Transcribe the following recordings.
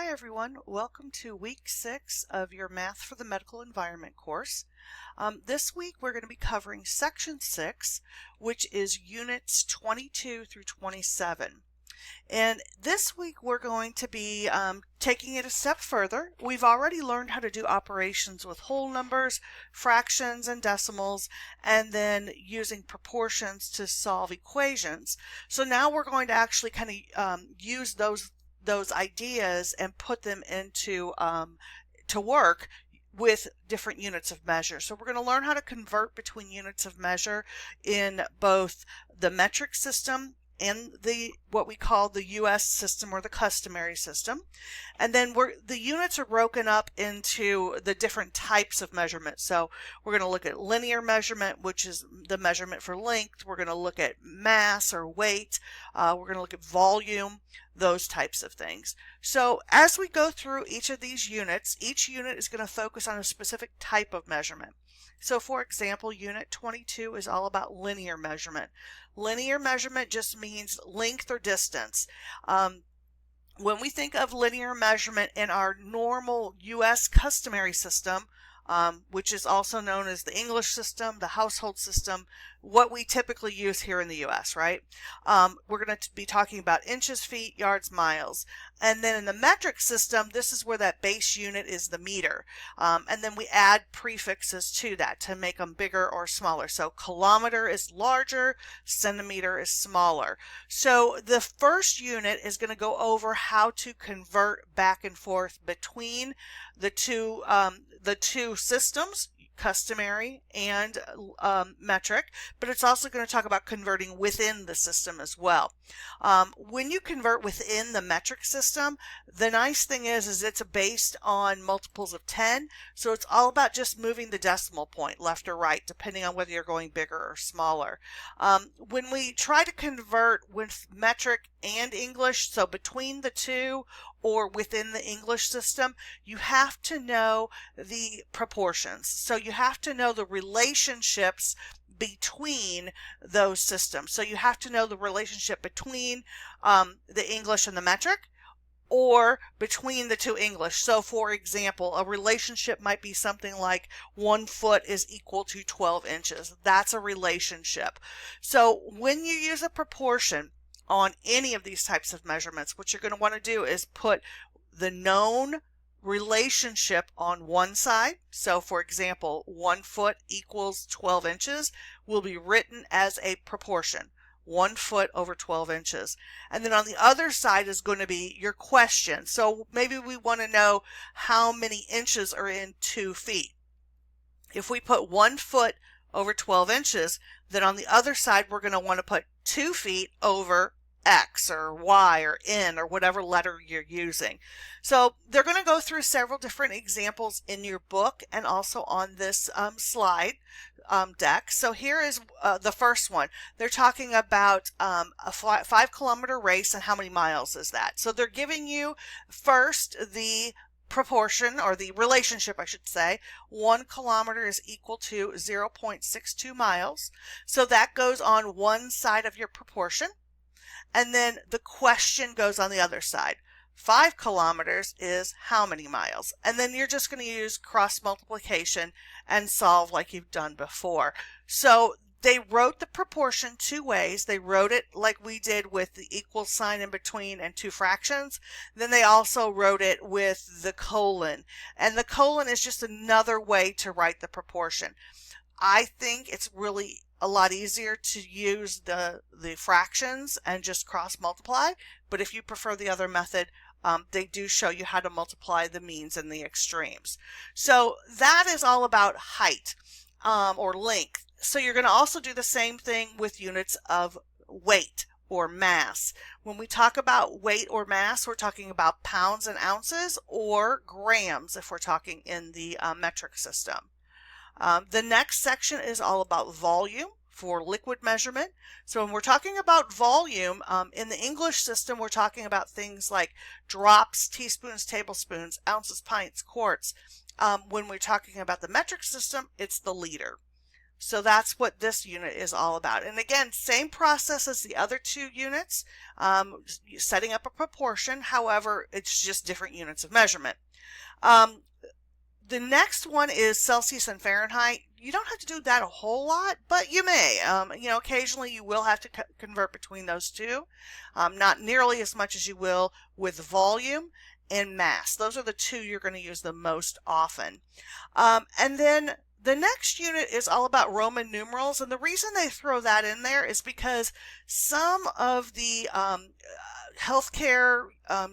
Hi everyone, welcome to week 6 of your Math for the Medical Environment course. This week we're going to be covering section 6, which is units 22 through 27. And this week we're going to be taking it a step further. We've already learned how to do operations with whole numbers, fractions, and decimals, and then using proportions to solve equations. So now we're going to actually kind of use those ideas and put them into to work with different units of measure. So we're going to learn how to convert between units of measure in both the metric system and what we call the US system or the customary system. And then the units are broken up into the different types of measurement. So we're going to look at linear measurement, which is the measurement for length. We're going to look at mass or weight. We're going to look at volume, those types of things. So as we go through each of these units, each unit is going to focus on a specific type of measurement. So for example, unit 22 is all about linear measurement. Linear measurement just means length or distance. When we think of linear measurement in our normal US customary system, which is also known as the English system, the household system, what we typically use here in the US, right? We're going to be talking about inches, feet, yards, miles. And then in the metric system, this is where that base unit is the meter. And then we add prefixes to that to make them bigger or smaller. So kilometer is larger, centimeter is smaller. So the first unit is going to go over how to convert back and forth between the two systems, customary and metric, but it's also going to talk about converting within the system as well. When you convert within the metric system, the nice thing is it's based on multiples of 10, so it's all about just moving the decimal point left or right, depending on whether you're going bigger or smaller. When we try to convert with metric and English, so between the two or within the English system, you have to know the proportions. So you have to know the relationships between those systems. So you have to know the relationship between the English and the metric, or between the two English. So for example, a relationship might be something like 1 foot is equal to 12 inches. That's a relationship. So when you use a proportion on any of these types of measurements, what you're going to want to do is put the known relationship on one side. So for example, 1 foot equals 12 inches will be written as a proportion. 1 foot over 12 inches. And then on the other side is going to be your question. So maybe we want to know how many inches are in 2 feet. If we put 1 foot over 12 inches, then on the other side we're going to want to put 2 feet over X or Y or N or whatever letter you're using. So they're going to go through several different examples in your book and also on this slide deck. So here is the first one. They're talking about a 5-kilometer race and how many miles is that. So they're giving you first the proportion, or the relationship I should say. 1 kilometer is equal to 0.62 miles. So that goes on one side of your proportion. And then the question goes on the other side. 5 kilometers is how many miles? And then you're just going to use cross multiplication and solve like you've done before. So they wrote the proportion two ways. They wrote it like we did with the equal sign in between and two fractions. Then they also wrote it with the colon. And the colon is just another way to write the proportion. I think it's really a lot easier to use the fractions and just cross multiply, but if you prefer the other method, they do show you how to multiply the means and the extremes. So that is all about height or length. So you're going to also do the same thing with units of weight or mass. When we talk about weight or mass, we're talking about pounds and ounces, or grams if we're talking in the metric system. The next section is all about volume for liquid measurement. So when we're talking about volume, in the English system, we're talking about things like drops, teaspoons, tablespoons, ounces, pints, quarts. When we're talking about the metric system, it's the liter. So that's what this unit is all about. And again, same process as the other two units, setting up a proportion. However, it's just different units of measurement. The next one is Celsius and Fahrenheit. You don't have to do that a whole lot, but you may. Occasionally you will have to convert between those two. Not nearly as much as you will with volume and mass. Those are the two you're going to use the most often. And then the next unit is all about Roman numerals, and the reason they throw that in there is because some of the healthcare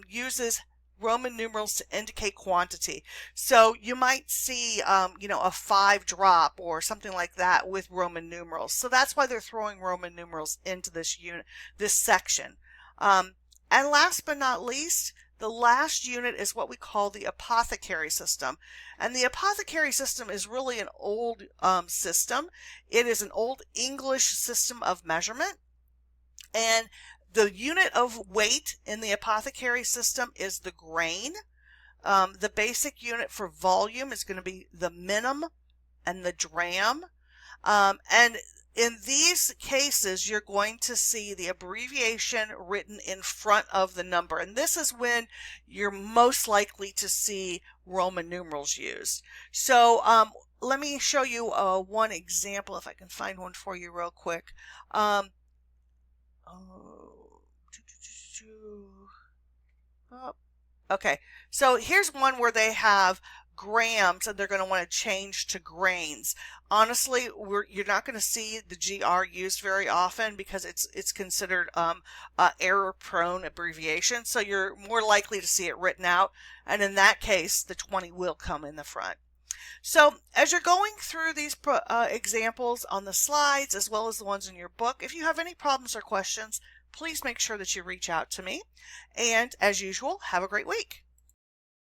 uses Roman numerals to indicate quantity. So you might see, a 5 drop or something like that with Roman numerals. So that's why they're throwing Roman numerals into this unit, this section. And last but not least, the last unit is what we call the apothecary system. And the apothecary system is really an old system. It is an old English system of measurement. And the unit of weight in the apothecary system is the grain. The basic unit for volume is going to be the minim and the dram. And in these cases, you're going to see the abbreviation written in front of the number. And this is when you're most likely to see Roman numerals used. So let me show you one example, if I can find one for you real quick. Okay, so here's one where they have grams and they're going to want to change to grains. Honestly, you're not going to see the GR used very often because it's considered error-prone abbreviation. So you're more likely to see it written out, and in that case, the 20 will come in the front. So as you're going through these examples on the slides as well as the ones in your book, if you have any problems or questions, please make sure that you reach out to me. And as usual, have a great week.